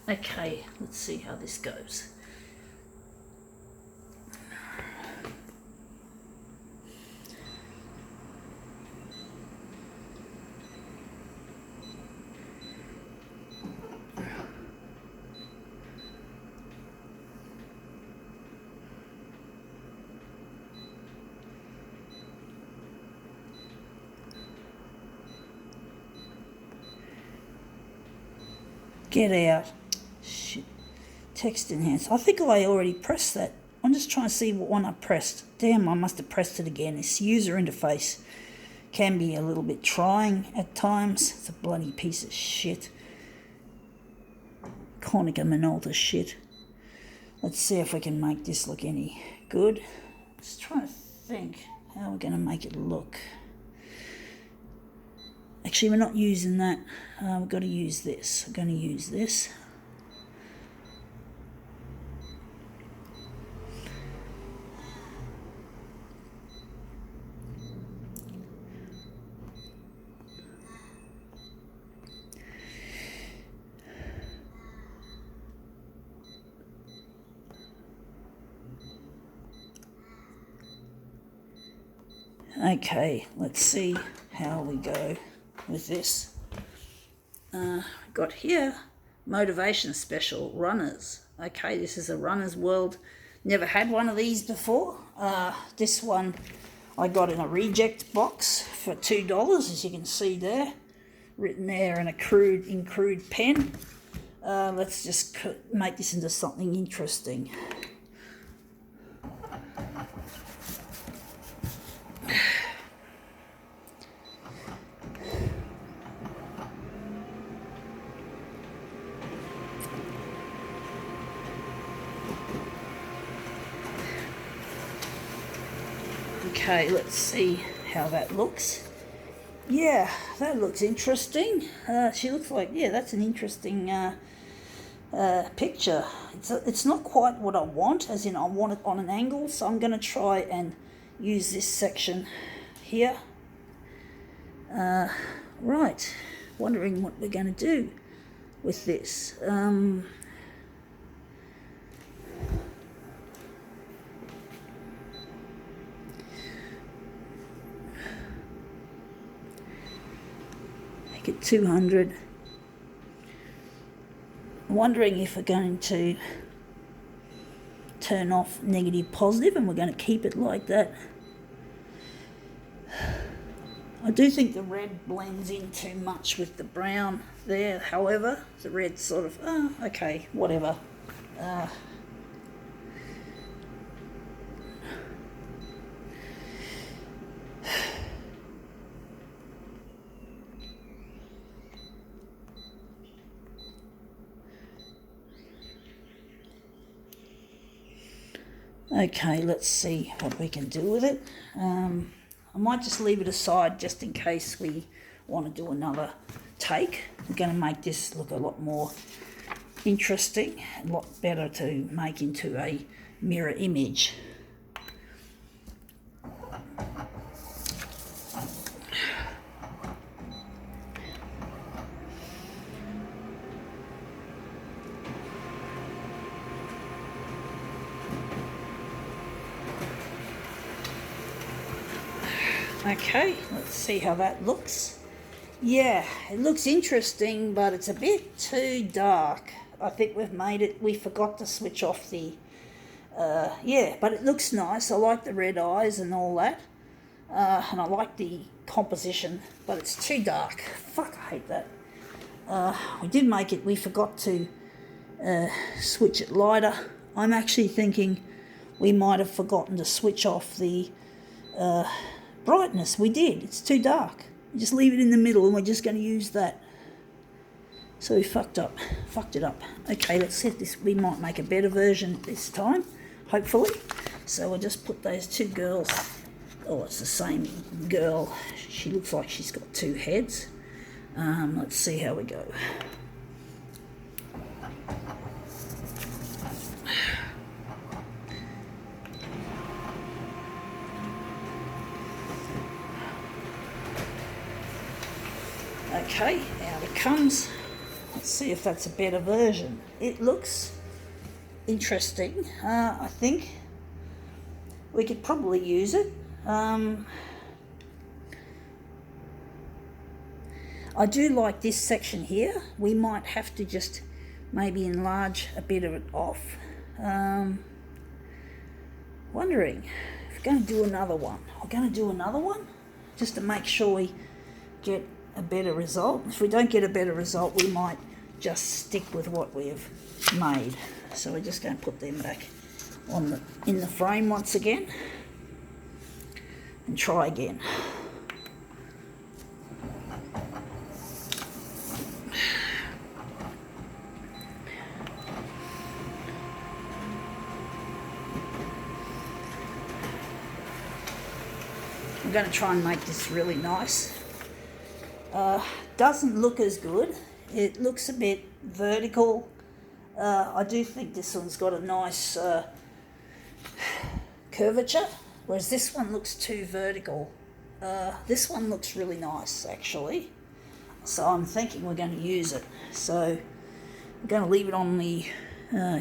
Okay, let's see how this goes. Get out. Shit. Text enhance. I think I already pressed that. I'm just trying to see what one I pressed. Damn, I must have pressed it again. This user interface can be a little bit trying at times. It's a bloody piece of shit. Konica Minolta shit. Let's see if we can make this look any good. Just trying to think how we're going to make it look. Actually, we're not using that. We've got to use this. We're going to use this. Okay, let's see how we go with this. Got here, motivation special, runners. Okay, this is a Runner's World. Never had one of these before. This one I got in a reject box for $2, as you can see there. Written there in crude pen. Let's just make this into something interesting. Okay, let's see how that looks. Yeah, that looks interesting. She looks like, yeah, that's an interesting picture. It's not quite what I want, as in I want it on an angle, so I'm going to try and use this section here. Right, wondering what we're going to do with this. Make it 200. Wondering if we're going to turn off negative positive, and we're going to keep it like that. I do think the red blends in too much with the brown there, however. The red sort of, okay, whatever. Okay, let's see what we can do with it. I might just leave it aside just in case we want to do another take. We're going to make this look a lot more interesting, a lot better to make into a mirror image. Okay, let's see how that looks. Yeah, it looks interesting, but it's a bit too dark. I think we forgot to switch off the, yeah, but it looks nice. I like the red eyes and all that. And I like the composition, but it's too dark. Fuck, I hate that. We forgot to switch it lighter. I'm actually thinking we might have forgotten to switch off the brightness. We did. It's too dark. Just leave it in the middle and we're just going to use that. So we fucked it up. Okay, let's set this. We might make a better version this time, hopefully. So we'll just put those two girls. Oh, it's the same girl. She looks like she's got two heads. Let's see how we go. Okay, out it comes. Let's see if that's a better version. It looks interesting. I think we could probably use it. I do like this section here. We might have to just maybe enlarge a bit of it off. Wondering if we're going to do another one. We're going to do another one just to make sure we get a better result. If we don't get a better result, we might just stick with what we've made. So we're just going to put them back on in the frame once again and try again. I'm going to try and make this really nice. Doesn't look as good. It looks a bit vertical. I do think this one's got a nice curvature, whereas this one looks too vertical. This one looks really nice, actually. So I'm thinking we're going to use it. So I'm going to leave it on the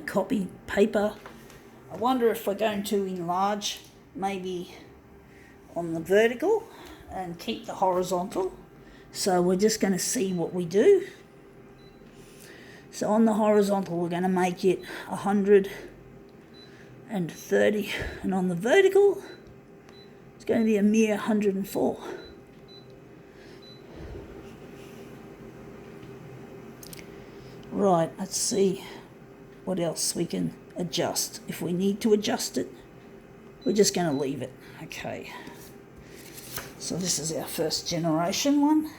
copy paper. I wonder if we're going to enlarge maybe on the vertical and keep the horizontal. So we're just going to see what we do. So on the horizontal we're going to make it 130, and on the vertical it's going to be a mere 104. Right, let's see what else we can adjust. If we need to adjust it, we're just going to leave it. Okay. So this is our first generation one.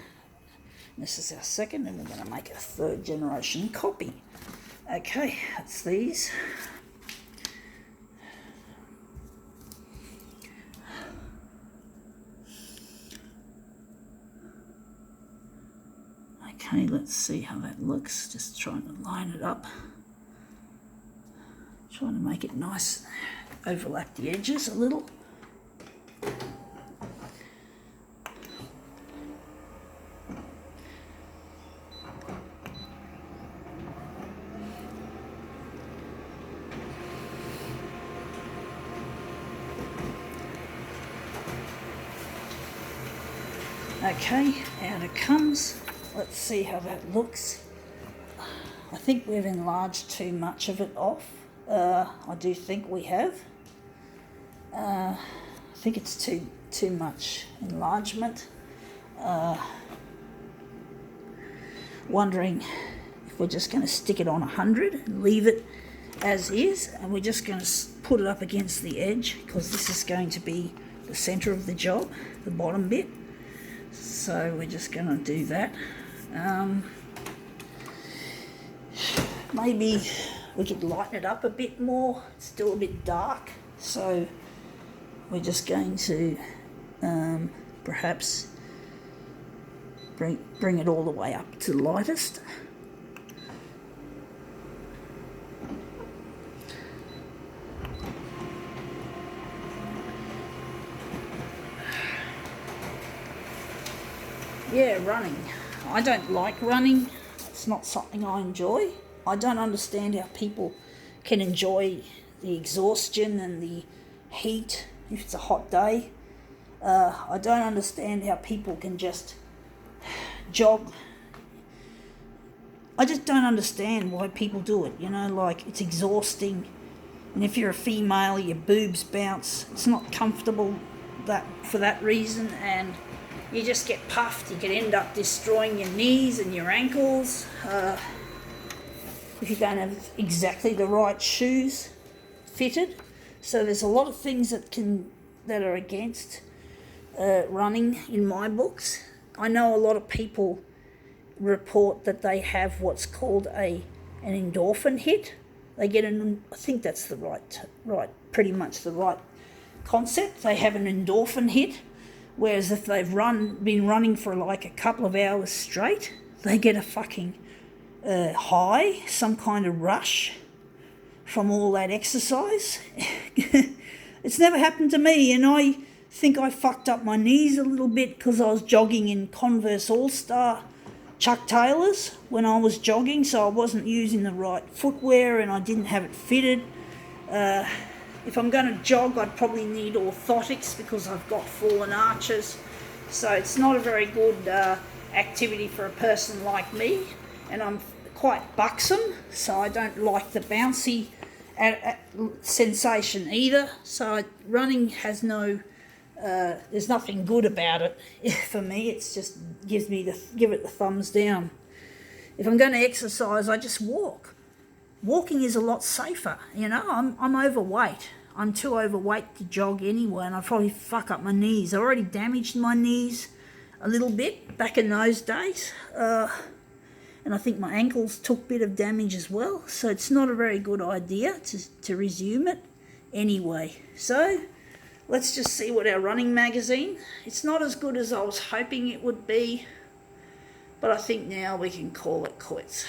This is our second, and we're going to make a third generation copy. Okay, that's these. Okay, let's see how that looks. Just trying to line it up. Trying to make it nice. Overlap the edges a little. Okay, out it comes. Let's see how that looks. I think we've enlarged too much of it off. I do think we have. I think it's too much enlargement. Wondering if we're just going to stick it on 100 and leave it as is, and we're just going to put it up against the edge, because this is going to be the center of the job, the bottom bit. So we're just going to do that. Maybe we could lighten it up a bit more. It's still a bit dark, so we're just going to perhaps bring it all the way up to the lightest. Yeah, running. I don't like running. It's not something I enjoy. I don't understand how people can enjoy the exhaustion and the heat if it's a hot day. I don't understand how people can just jog. I just don't understand why people do it, you know, like it's exhausting. And if you're a female, your boobs bounce. It's not comfortable for that reason, and you just get puffed. You could end up destroying your knees and your ankles if you don't have exactly the right shoes fitted. So there's a lot of things that are against running in my books. I know a lot of people report that they have what's called an endorphin hit. They get I think that's the right, pretty much the right concept. They have an endorphin hit. Whereas if they've been running for like a couple of hours straight, they get a fucking high, some kind of rush from all that exercise. It's never happened to me, and I think I fucked up my knees a little bit because I was jogging in Converse All-Star Chuck Taylors when I was jogging, so I wasn't using the right footwear and I didn't have it fitted. If I'm going to jog, I'd probably need orthotics because I've got fallen arches. So it's not a very good activity for a person like me, and I'm quite buxom, so I don't like the bouncy sensation either. So running has there's nothing good about it for me. It's just give it the thumbs down. If I'm going to exercise, I just walk. Walking is a lot safer. I'm overweight. I'm too overweight to jog anyway, and I probably fuck up my knees. I already damaged my knees a little bit back in those days, and I think my ankles took a bit of damage as well. So it's not a very good idea to resume it anyway. So let's just see what our running magazine. It's not as good as I was hoping it would be, but I think now we can call it quits.